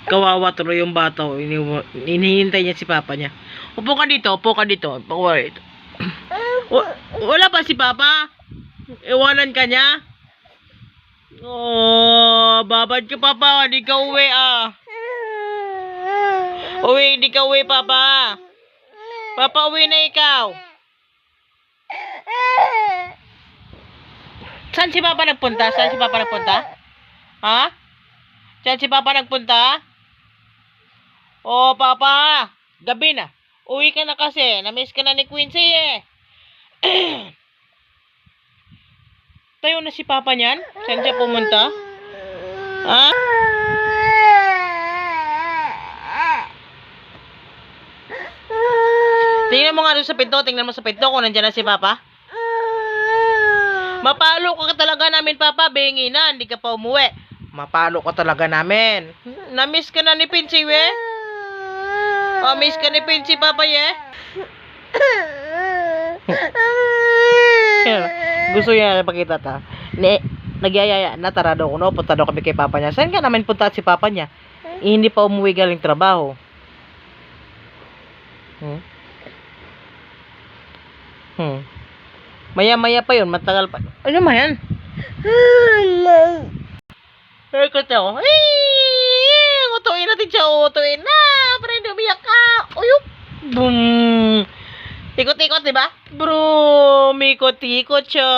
Kawawa tuloy yung bata. Hinihintay niya si papa niya. Upo ka dito, upo ka dito. Upo ka dito. Wala pa si papa? Iwanan ka niya? Oh, babad ka papa. Hindi ka uwi ah. Uwi, hindi ka uwi papa. Papa, uwi na ikaw. Saan si papa nagpunta? Saan si papa nagpunta? Ha? Saan si papa nagpunta? Oh, papa. Gabi na. Uwi ka na kasi. Namiss ka na ni Quincy eh. Tayo na si papa niyan? Saan siya pumunta? Ha? Tingnan mo nga doon sa pinto. Tingnan mo sa pinto kung nandiyan na si papa. Mapalo ka talaga namin, papa. Bengi na. Hindi ka pa umuwi. Mapalo ka talaga namin. Namiss ka na ni Pinsi, we? Oh, miss ka ni Pinsi, papa, ye? Gusto niya pakita ta. Nagyayaya na tara daw kuno. Punta daw kami kay papa niya. Saan ka namin punta si papa niya? Hindi pa umuwi galing trabaho. Maya-maya pa yun, matagal pa. Ano man yan? Ikot ako. Utuin natin siya, utuin na. Para hindi umiyak ka. Uyup. Boom. Ikot-ikot, diba? Bro, ikot-ikot siya.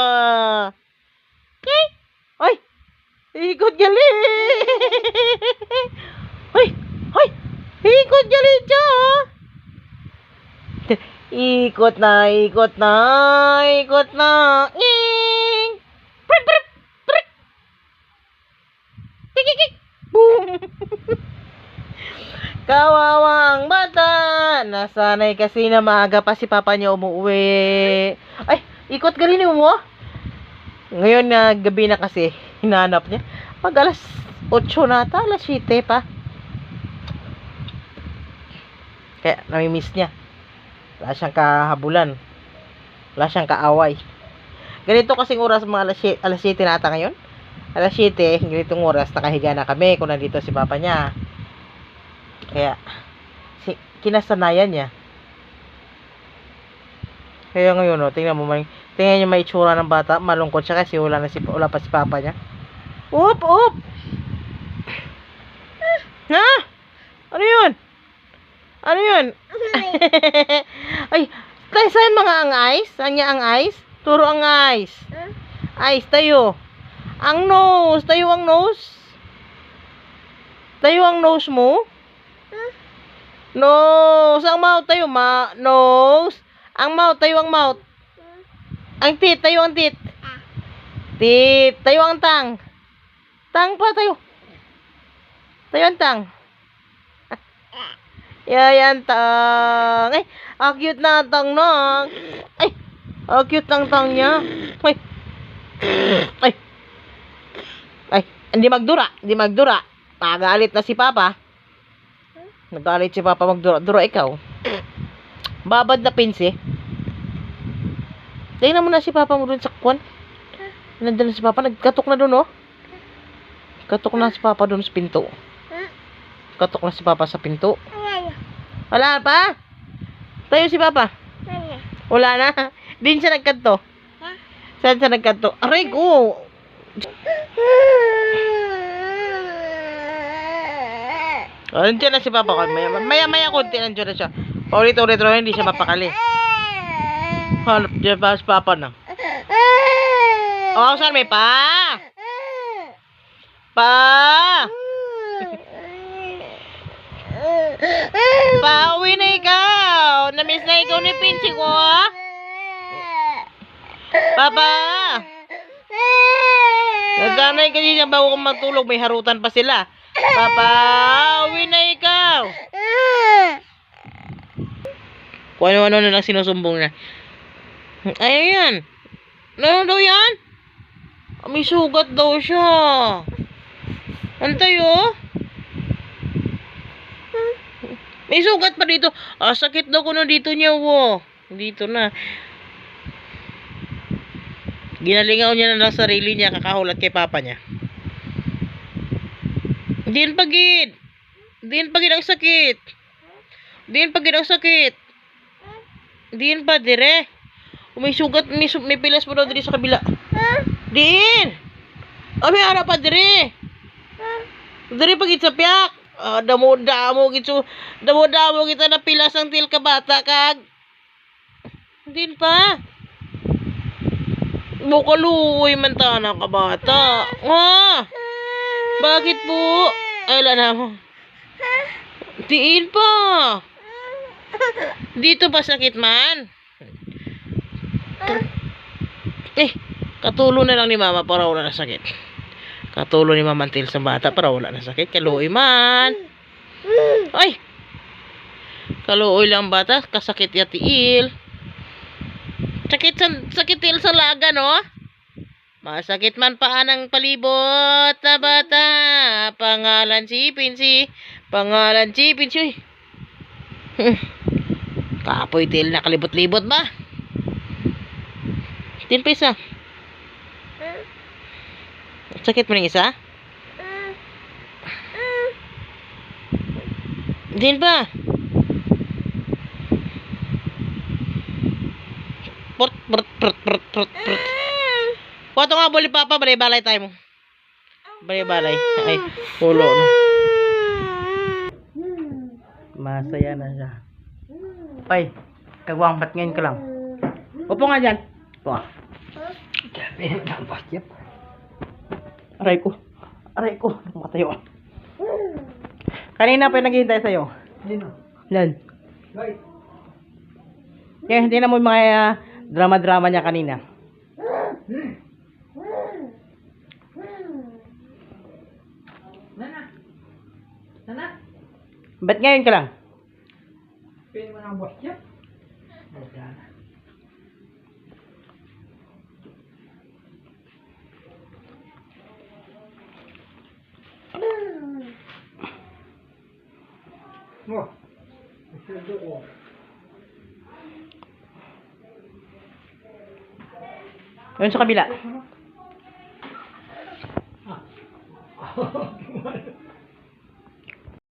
Okay? Ay, ikot gali. Ay, ikot gali siya. Ikot na, ikot na, ikot na. Boom. Kawawang bata. Nasanay kasi na maaga pa si papa niya umuwi. Ay, ikot gali ni mo. Ngayon na gabi na kasi hinanap niya. Pag alas 8 na ata, alas 7 pa. Kaya namimiss niya. Wala siyang kahabulan. Wala siyang kaaway. Ganito kasing oras mga alas 7 na ata ngayon. Alas 7, ganitong oras nakahiga na kami kung nandito si papa niya. Kaya kinasanayan niya. Kaya ngayon tingnan mo, tingnan niyo may itsura ng bata, malungkot siya kasi wala pa si papa niya. Up. Ha? Ano 'yun? Ano 'yun? Ay, tayo saan mga ang ice? Saan niya ang ice? Turo ang ice. Ice tayo. Ang nose, tayo ang nose. Tayo ang nose mo. Nose, ang mouth tayo, nose. Ang mouth, tayo ang mouth. Ang teeth, tayo ang teeth. Teeth, tayo ang tang. Tang pa tayo. Tayo ang tang. Yan tang. Ay, cute na tang na. Ay, cute ng tang niya. Ay, hindi magdura. Magalit na si papa. Nagalit si papa magdura ikaw. Babad na Pinsi. Tingnan mo na si papa mo dun sa kwan. Nandun na si papa, nagkatok na dun, oh. Katok na si papa dun sa pinto. Katok na si papa sa pinto. Wala pa? Tayo si papa. Wala na. Din siya nagkanto. Saan siya nagkanto? Aray ko. Nandiyan na si papa ko. Maya konti nandiyan na siya. Paulit-ulit hindi siya mapakali. Hanap niya pa si papa na. Oh, saan may pa? Pauwi na ikaw. Namiss na ikaw ni Pinchi ko, ha? Papa! Nasanay kasi siya bago kung matulog. May harutan pa sila. Papa! Uwi na ikaw! Kung ano-ano na lang sinusumbong na. Ayan. Ano daw yan? May sugat daw siya. Antay, oh. May sugat pa dito. Sakit daw kuno dito niya, wo. Dito na. Ginalingaw niya na lang sarili niya, kakahulat kay papa niya. Din pagid. Diin pa gid ang sakit. Diin pa gid ang sakit. Diin pa dire. May sugat, may pilas mo daw dire sa kabila. Diin. Abi ara pa dire. Dire pa gid sa piyak. Damo-damo gid so. Damo-damo kita na pilas ang til ka bata kag. Diin pa. Bukaluoy man ta na ka bata. Bakit po? Ay, na mo. Diin pa. Dito ba sakit man? Katulo na lang ni mama para wala na sakit. Katulo ni mama til sa bata para wala na sakit. Kaluoy man. Ay! Kaluoy lang bata. Kasakit ya tiil. Sakit til sa laga, no? Masakit man paan ang palibot na bata. Pangalan si Pinsi. Pangalan si Pinsi. Kapoy til nakalibot-libot ba? Tin pa isa. Sakit mo ng isa? Din pa. Prut. Kuha nga buli papa, balay-balay tayo mo. Balay-balay. Ay, pulo no. Masaya na siya. Ay, kagwang bat ngayon ka lang. Upo nga dyan. Upo nga. Aray ko. Matayo. Kanina pa yung naghihintay sa'yo. Lan. Kaya hindi na mo yung mga drama-drama niya kanina. Nana. Ba't ngayon ka lang? Pwede mo ng boss niya? Yun sa kabila.